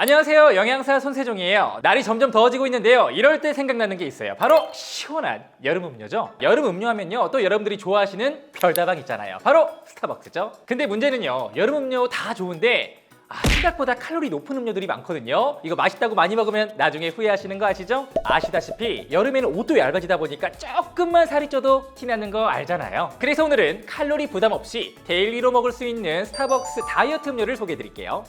안녕하세요, 영양사 손세종이에요. 날이 점점 더워지고 있는데요, 이럴 때 생각나는 게 있어요. 바로 시원한 여름 음료죠. 여름 음료 하면요, 또 여러분들이 좋아하시는 별다방 있잖아요. 바로 스타벅스죠. 근데 문제는요, 여름 음료 다 좋은데 생각보다 칼로리 높은 음료들이 많거든요. 이거 맛있다고 많이 먹으면 나중에 후회하시는 거 아시죠? 아시다시피 여름에는 옷도 얇아지다 보니까 조금만 살이 쪄도 티나는 거 알잖아요. 그래서 오늘은 칼로리 부담 없이 데일리로 먹을 수 있는 스타벅스 다이어트 음료를 소개해 드릴게요.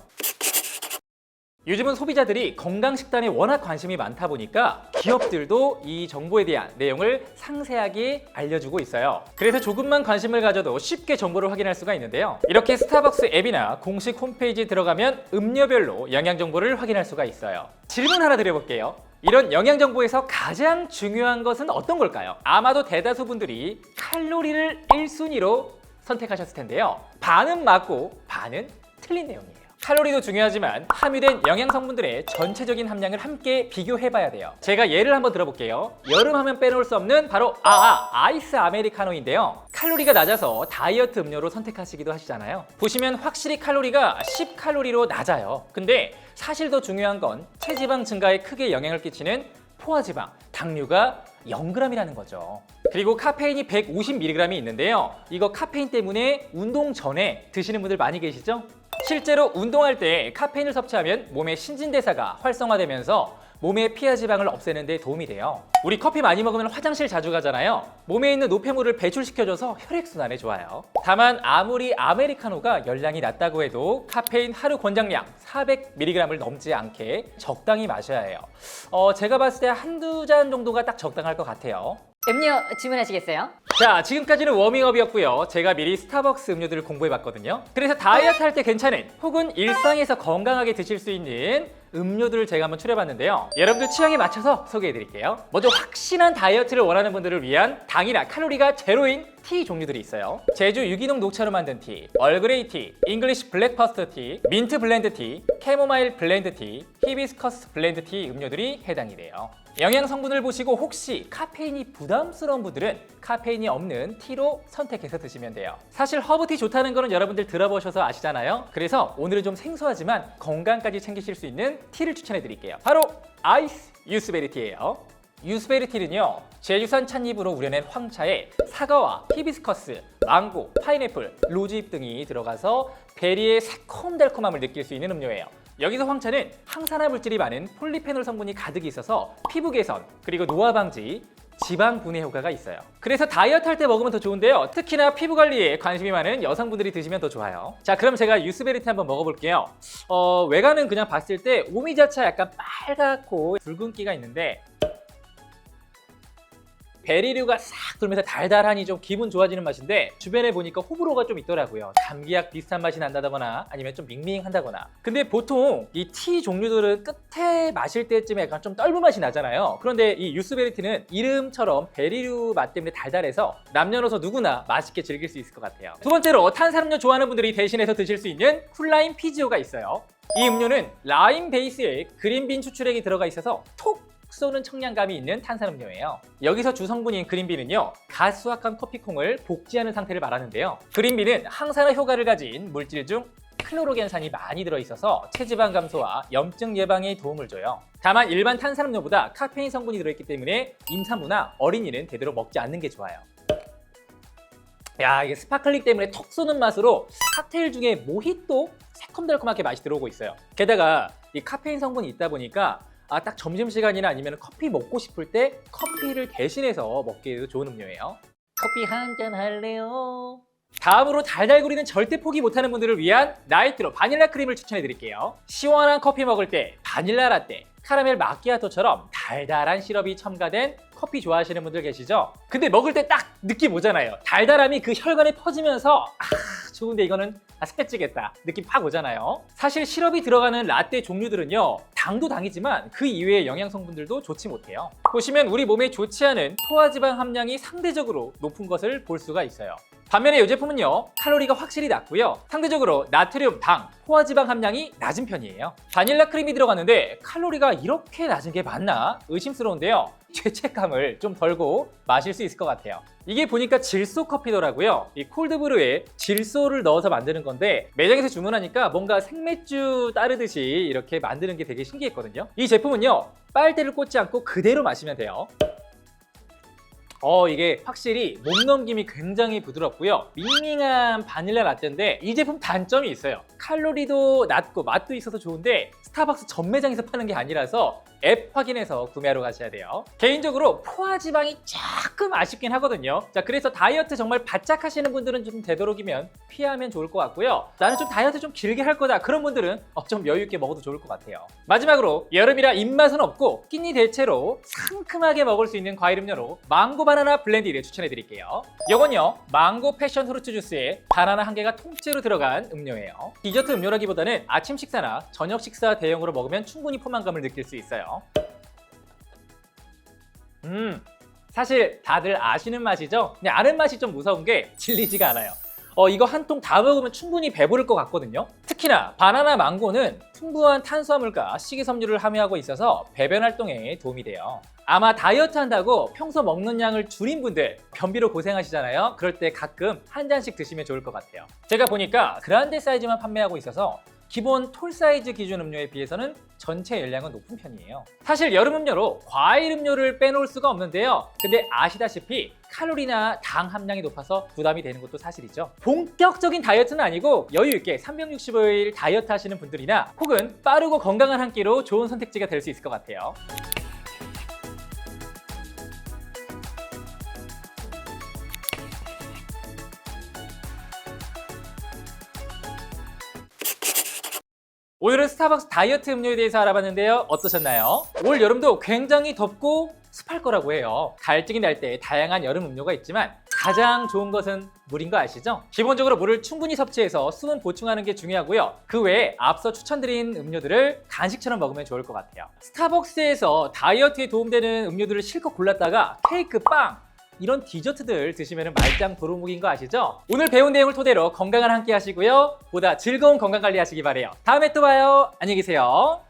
요즘은 소비자들이 건강 식단에 워낙 관심이 많다 보니까 기업들도 이 정보에 대한 내용을 상세하게 알려주고 있어요. 그래서 조금만 관심을 가져도 쉽게 정보를 확인할 수가 있는데요. 이렇게 스타벅스 앱이나 공식 홈페이지에 들어가면 음료별로 영양 정보를 확인할 수가 있어요. 질문 하나 드려볼게요. 이런 영양 정보에서 가장 중요한 것은 어떤 걸까요? 아마도 대다수 분들이 칼로리를 1순위로 선택하셨을 텐데요. 반은 맞고 반은 틀린 내용이에요. 칼로리도 중요하지만 함유된 영양 성분들의 전체적인 함량을 함께 비교해봐야 돼요. 제가 예를 한번 들어볼게요. 여름하면 빼놓을 수 없는 바로 아이스 아메리카노인데요. 칼로리가 낮아서 다이어트 음료로 선택하시기도 하시잖아요. 보시면 확실히 칼로리가 10칼로리로 낮아요. 근데 사실 더 중요한 건 체지방 증가에 크게 영향을 끼치는 포화지방, 당류가 0g이라는 거죠. 그리고 카페인이 150mg이 있는데요. 이거 카페인 때문에 운동 전에 드시는 분들 많이 계시죠? 실제로 운동할 때 카페인을 섭취하면 몸의 신진대사가 활성화되면서 몸의 피하 지방을 없애는 데 도움이 돼요. 우리 커피 많이 먹으면 화장실 자주 가잖아요. 몸에 있는 노폐물을 배출시켜줘서 혈액순환에 좋아요. 다만 아무리 아메리카노가 열량이 낮다고 해도 카페인 하루 권장량 400mg을 넘지 않게 적당히 마셔야 해요. 제가 봤을 때 한두 잔 정도가 딱 적당할 것 같아요. 음료 주문하시겠어요? 자, 지금까지는 워밍업이었고요. 제가 미리 스타벅스 음료들을 공부해봤거든요. 그래서 다이어트 할 때 괜찮은 혹은 일상에서 건강하게 드실 수 있는 음료들을 제가 한번 추려봤는데요. 여러분들 취향에 맞춰서 소개해드릴게요. 먼저 확실한 다이어트를 원하는 분들을 위한 당이나 칼로리가 제로인 티 종류들이 있어요. 제주 유기농 녹차로 만든 티, 얼그레이 티, 잉글리시 블랙퍼스트 티, 민트 블렌드 티, 캐모마일 블렌드 티, 히비스커스 블렌드 티 음료들이 해당이 돼요. 영양 성분을 보시고 혹시 카페인이 부담스러운 분들은 카페인이 없는 티로 선택해서 드시면 돼요. 사실 허브티 좋다는 거는 여러분들 들어보셔서 아시잖아요. 그래서 오늘은 좀 생소하지만 건강까지 챙기실 수 있는 티를 추천해 드릴게요. 바로 아이스 유스베리 티예요. 유스베리 티는요, 제주산 찻잎으로 우려낸 황차에 사과와 히비스커스, 망고, 파인애플, 로즈잎 등이 들어가서 베리의 새콤달콤함을 느낄 수 있는 음료예요. 여기서 황차는 항산화 물질이 많은 폴리페놀 성분이 가득 있어서 피부 개선, 그리고 노화 방지, 지방 분해 효과가 있어요. 그래서 다이어트 할 때 먹으면 더 좋은데요. 특히나 피부 관리에 관심이 많은 여성분들이 드시면 더 좋아요. 자, 그럼 제가 유스베리티 한번 먹어볼게요. 외관은 그냥 봤을 때 오미자차 약간 빨갛고 붉은기가 있는데 베리류가 싹 돌면서 달달하니 좀 기분 좋아지는 맛인데 주변에 보니까 호불호가 좀 있더라고요. 감기약 비슷한 맛이 난다거나 아니면 좀 밍밍한다거나. 근데 보통 이 티 종류들은 끝에 마실 때쯤에 약간 좀 떫은 맛이 나잖아요. 그런데 이 유스베리티는 이름처럼 베리류 맛 때문에 달달해서 남녀노소 누구나 맛있게 즐길 수 있을 것 같아요. 두 번째로 탄산음료 좋아하는 분들이 대신해서 드실 수 있는 쿨라임 피지오가 있어요. 이 음료는 라임 베이스에 그린빈 추출액이 들어가 있어서 톡 쏘는 청량감이 있는 탄산음료예요. 여기서 주성분인 그린빈은요, 갓 수확한 커피콩을 복제하는 상태를 말하는데요. 그린빈은 항산화 효과를 가진 물질 중 클로로겐산이 많이 들어있어서 체지방 감소와 염증 예방에 도움을 줘요. 다만 일반 탄산음료보다 카페인 성분이 들어있기 때문에 임산부나 어린이는 되도록 먹지 않는 게 좋아요. 야, 이게 스파클링 때문에 톡 쏘는 맛으로 칵테일 중에 모히또 새콤달콤하게 맛이 들어오고 있어요. 게다가 이 카페인 성분이 있다 보니까 딱 점심시간이나 아니면 커피 먹고 싶을 때 커피를 대신해서 먹기에도 좋은 음료예요. 커피 한잔 할래요? 다음으로 달달구리는 절대 포기 못하는 분들을 위한 나이트로 바닐라 크림을 추천해 드릴게요. 시원한 커피 먹을 때 바닐라 라떼, 카라멜 마키아토처럼 달달한 시럽이 첨가된 커피 좋아하시는 분들 계시죠? 근데 먹을 때 딱 느낌 오잖아요. 달달함이 그 혈관에 퍼지면서 좋은데 이거는 살찌겠다 느낌 팍 오잖아요. 사실 시럽이 들어가는 라떼 종류들은요, 당도 당이지만 그 이외의 영양 성분들도 좋지 못해요. 보시면 우리 몸에 좋지 않은 포화지방 함량이 상대적으로 높은 것을 볼 수가 있어요. 반면에 이 제품은요, 칼로리가 확실히 낮고요, 상대적으로 나트륨, 당, 포화지방 함량이 낮은 편이에요. 바닐라 크림이 들어갔는데 칼로리가 이렇게 낮은 게 맞나 의심스러운데요. 죄책감을 좀 덜고 마실 수 있을 것 같아요. 이게 보니까 질소 커피더라고요. 이 콜드브루에 질소를 넣어서 만드는 건데 매장에서 주문하니까 뭔가 생맥주 따르듯이 이렇게 만드는 게 되게 신기했거든요. 이 제품은요, 빨대를 꽂지 않고 그대로 마시면 돼요. 이게 확실히 목 넘김이 굉장히 부드럽고요. 밍밍한 바닐라 라떼인데 이 제품 단점이 있어요. 칼로리도 낮고 맛도 있어서 좋은데 스타벅스 전 매장에서 파는 게 아니라서 앱 확인해서 구매하러 가셔야 돼요. 개인적으로 포화 지방이 조금 아쉽긴 하거든요. 자, 그래서 다이어트 정말 바짝 하시는 분들은 좀 되도록이면 피하면 좋을 것 같고요. 나는 좀 다이어트 좀 길게 할 거다 그런 분들은 좀 여유 있게 먹어도 좋을 것 같아요. 마지막으로 여름이라 입맛은 없고 끼니 대체로 상큼하게 먹을 수 있는 과일 음료로 망고 바나나 블렌디를 추천해 드릴게요. 이건요, 망고 패션 후르츠 주스에 바나나 한 개가 통째로 들어간 음료예요. 디저트 음료라기보다는 아침 식사나 저녁 식사 대용으로 먹으면 충분히 포만감을 느낄 수 있어요. 사실 다들 아시는 맛이죠? 근데 아는 맛이 좀 무서운 게 질리지가 않아요. 이거 한 통 다 먹으면 충분히 배부를 것 같거든요. 특히나 바나나 망고는 풍부한 탄수화물과 식이섬유를 함유하고 있어서 배변 활동에 도움이 돼요. 아마 다이어트 한다고 평소 먹는 양을 줄인 분들 변비로 고생하시잖아요. 그럴 때 가끔 한 잔씩 드시면 좋을 것 같아요. 제가 보니까 그란데 사이즈만 판매하고 있어서 기본 톨 사이즈 기준 음료에 비해서는 전체 열량은 높은 편이에요. 사실 여름 음료로 과일 음료를 빼놓을 수가 없는데요. 근데 아시다시피 칼로리나 당 함량이 높아서 부담이 되는 것도 사실이죠. 본격적인 다이어트는 아니고 여유 있게 365일 다이어트 하시는 분들이나 혹은 빠르고 건강한 한 끼로 좋은 선택지가 될 수 있을 것 같아요. 오늘은 스타벅스 다이어트 음료에 대해서 알아봤는데요. 어떠셨나요? 올 여름도 굉장히 덥고 습할 거라고 해요. 갈증이 날 때 다양한 여름 음료가 있지만 가장 좋은 것은 물인 거 아시죠? 기본적으로 물을 충분히 섭취해서 수분 보충하는 게 중요하고요. 그 외에 앞서 추천드린 음료들을 간식처럼 먹으면 좋을 것 같아요. 스타벅스에서 다이어트에 도움되는 음료들을 실컷 골랐다가 케이크, 빵, 이런 디저트들 드시면 말짱 도루묵인 거 아시죠? 오늘 배운 내용을 토대로 건강한 한 끼 하시고요. 보다 즐거운 건강관리 하시기 바래요. 다음에 또 봐요. 안녕히 계세요.